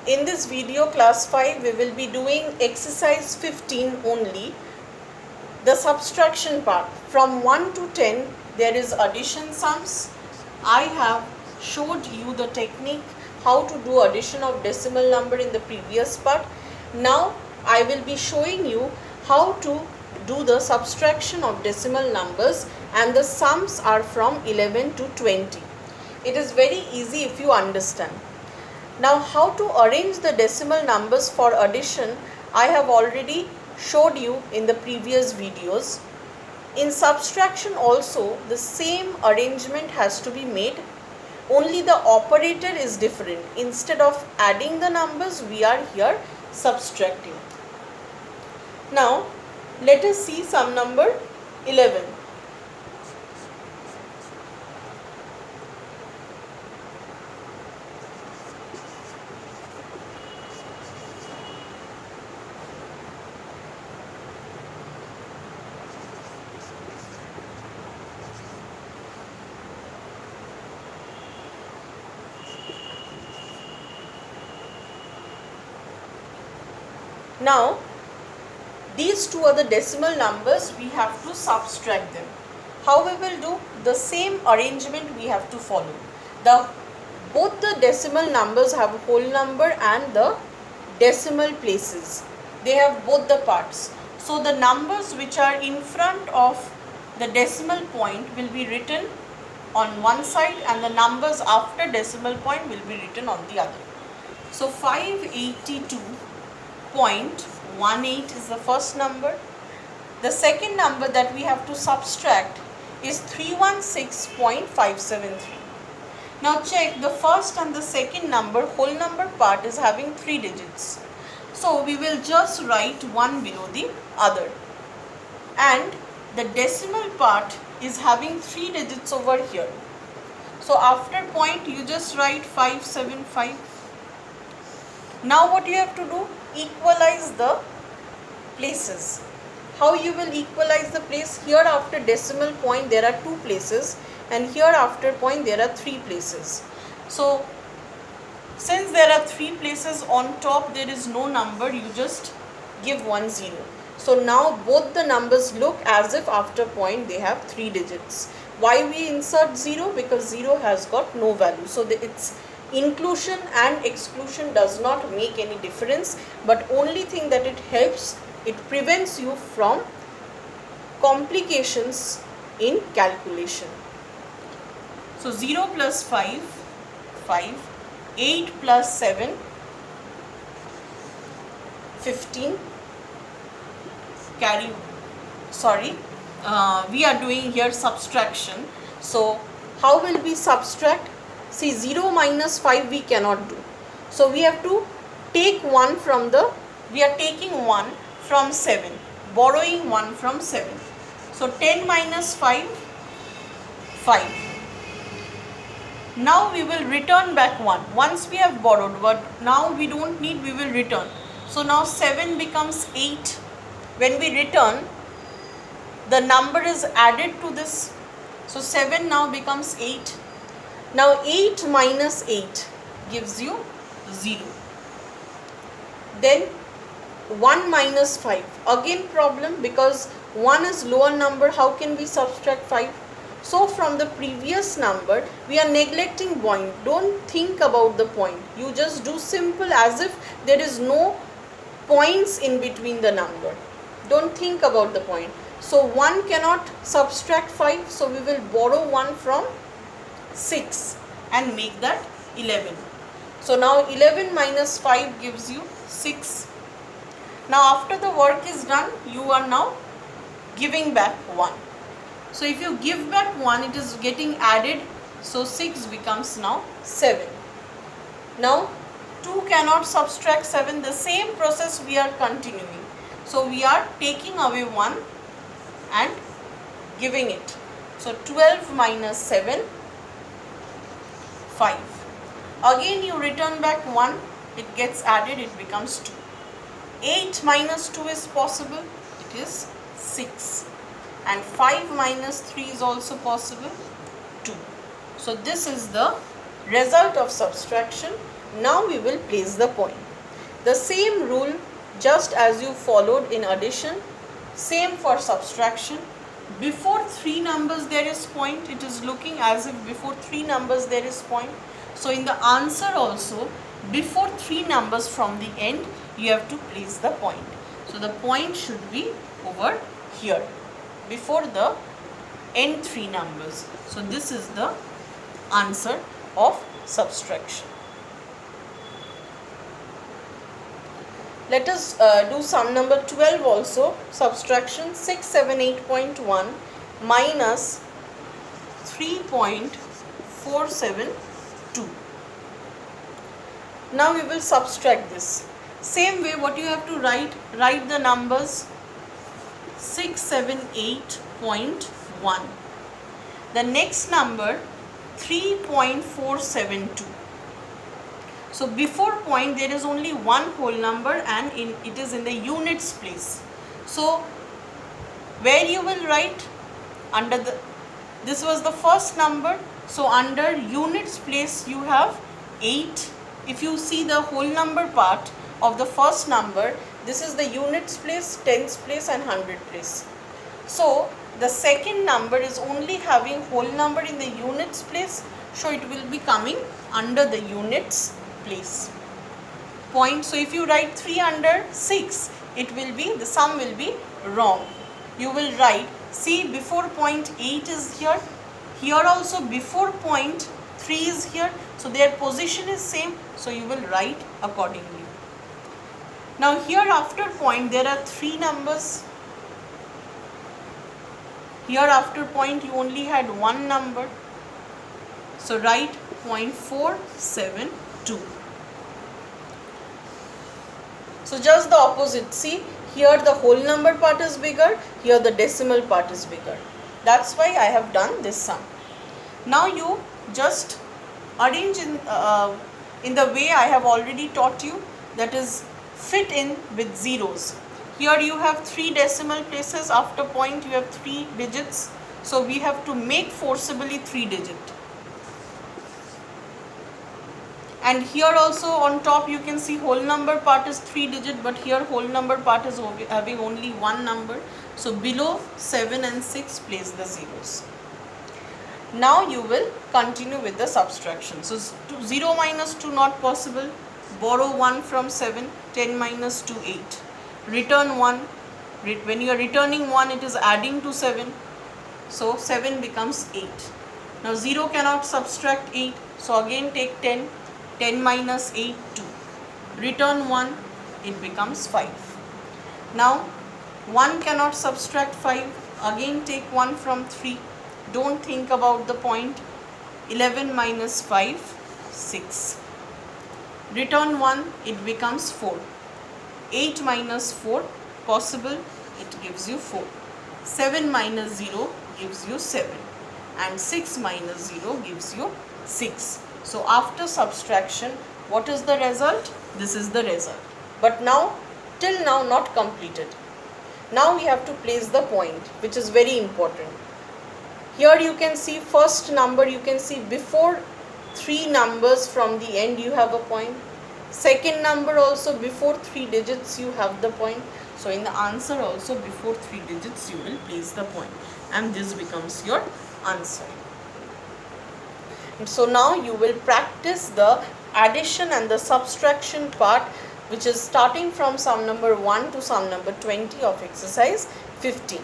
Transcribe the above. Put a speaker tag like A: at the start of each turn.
A: In this video class 5 we will be doing exercise 15 only, the subtraction part. From 1 to 10 there is addition sums. I have showed you the technique how to do addition of decimal number in the previous part. Now I will be showing you how to do the subtraction of decimal numbers, and the sums are from 11 to 20. It is very easy if you understand. Now how to arrange the decimal numbers for addition I have already showed you in the previous videos. In subtraction also the same arrangement has to be made, only the operator is different. Instead of adding the numbers we are here subtracting. Now let us see sum number 11. Now these two are the decimal numbers, we have to subtract them. How we will do? The same arrangement we have to follow. Both the decimal numbers have a whole number and the decimal places. They have both the parts. So the numbers which are in front of the decimal point will be written on one side, and the numbers after decimal point will be written on the other. So 582.18 is the first number. The second number that we have to subtract is 316.573. Now check, the first and the second number, whole number part is having 3 digits. So we will just write one below the other. And the decimal part is having 3 digits over here. So after point you just write 575. Now what you have to do? Equalize the places. How you will equalize the place? Here after decimal point there are 2 places, and here after point there are 3 places. So since there are 3 places, on top there is no number, you just give 1 0. So now both the numbers look as if after point they have 3 digits. Why we insert 0? Because 0 has got no value. So its inclusion and exclusion does not make any difference, but only thing that it helps, it prevents you from complications in calculation. So 0 plus 5, 5, 8 plus 7, 15, we are doing here subtraction. So how will we subtract? See, 0 minus 5 we cannot do. So we have to take 1 from we are taking 1 from 7, borrowing 1 from 7. So 10 minus 5, 5. Now we will return back 1. Once we have borrowed, but now we don't need, we will return. So now 7 becomes 8. When we return, the number is added to this. So 7 now becomes 8. Now 8 minus 8 gives you 0. Then 1 minus 5. Again problem, because 1 is lower number, how can we subtract 5? So from the previous number, we are neglecting point. Don't think about the point. You just do simple as if there is no points in between the number. Don't think about the point. So 1 cannot subtract 5. So we will borrow 1 from 6 and make that 11. So now 11 minus 5 gives you 6. Now after the work is done, you are now giving back 1. So if you give back 1, it is getting added. So 6 becomes now 7. Now 2 cannot subtract 7. The same process we are continuing. So we are taking away 1 and giving it. So 12 minus 7, 5. Again you return back 1, it gets added, it becomes 2. 8 minus 2 is possible, it is 6. And 5 minus 3 is also possible, 2. So this is the result of subtraction. Now we will place the point. The same rule just as you followed in addition, same for subtraction. Before three numbers there is point. It is looking as if before three numbers there is point. So in the answer also, before three numbers from the end, you have to place the point. So the point should be over here, before the end three numbers. So this is the answer of subtraction. Let us do sum number 12 also. Subtraction 678.1 minus 3.472. Now we will subtract this. Same way, what you have to write the numbers 678.1. The next number 3.472. So before point there is only one whole number and it is in the units place. So where you will write under this was the first number. So under units place you have 8. If you see the whole number part of the first number, this is the units place, tens place and hundred place. So the second number is only having whole number in the units place. So it will be coming under the units place. Point. So if you write 3 under 6, it will be, the sum will be wrong. You will write, see before point 8 is here, here also before point 3 is here, so their position is same, so you will write accordingly. Now here after point there are 3 numbers. Here after point you only had one number, so write 0.472. So just the opposite. See, here the whole number part is bigger, here the decimal part is bigger. That's why I have done this sum. Now you just arrange in the way I have already taught you, that is fit in with zeros. Here you have 3 decimal places, after point you have 3 digits. So we have to make forcibly 3 digit. And here also on top you can see whole number part is 3 digit, but here whole number part is having only one number. So below 7 and 6 place the zeros. Now you will continue with the subtraction. So 0 minus 2 not possible. Borrow 1 from 7, 10 minus 2, 8. Return 1. When you are returning 1, it is adding to 7. So 7 becomes 8. Now 0 cannot subtract 8. So again take 10. 10 minus 8, 2. Return 1, it becomes 5. Now 1 cannot subtract 5. Again take 1 from 3. Don't think about the point. 11 minus 5, 6. Return 1, it becomes 4. 8 minus 4, possible, it gives you 4. 7 minus 0 gives you 7. And 6 minus 0 gives you 6. So after subtraction, what is the result? This is the result. But now, till now not completed. Now we have to place the point, which is very important. Here you can see first number, you can see before 3 numbers from the end you have a point. Second number also before 3 digits you have the point. So in the answer also before 3 digits you will place the point. And this becomes your answer. So now you will practice the addition and the subtraction part, which is starting from sum number 1 to sum number 20 of exercise 15.